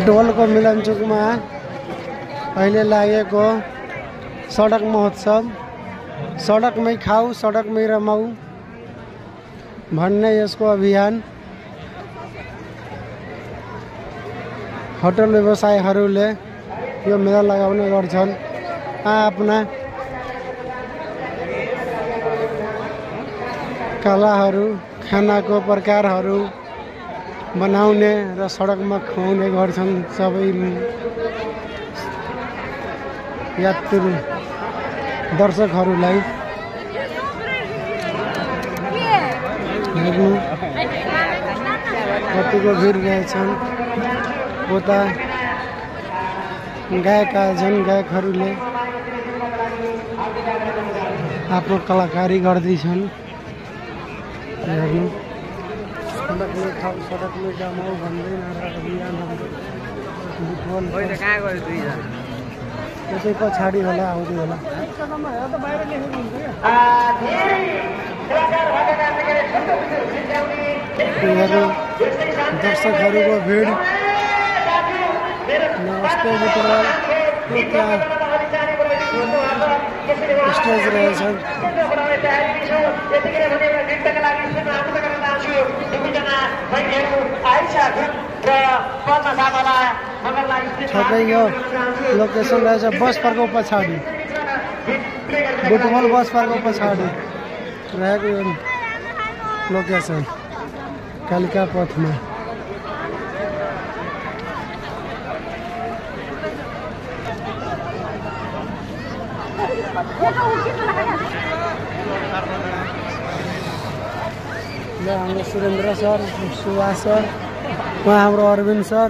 बुटवलको मिलनचोकमा अहिले लागेको सडक महोत्सव, सडकमै खाऊ सडकमै रमाऊ भन्ने यसको अभियान होटल व्यवसायीहरूले यो मेला लगाउने गर्छन्। आफ्ना कलाहरू, खानाको प्रकारहरू बनाउने र सडकमा खुवाउने गर्छन् सबै यात्रु दर्शकहरूलाई। हेर्नु कतिको भिड रहेछन्। उता गायकका छन्, गायकहरूले आफ्नो कलाकारी गर्दैछन्। हेर्नु सडकमै खाऊ सडकमै रमाऊ भन्दै अभियान त्यसै पछाडि होला आउँदै होला। दर्शकहरूको भिड नमस्ते बुटवल त्यहाँ स्टेज रहेछन्। ठ्याक्कै यो लोकेसन रहेछ बस पार्कको पछाडि, बुटवल बस पार्कको पछाडि रहेको यो लोकेसन कालिका पथमा। हाम्रो सुरेन्द्र सर, सुभाष सर, उहाँ हाम्रो अरविन्द सर।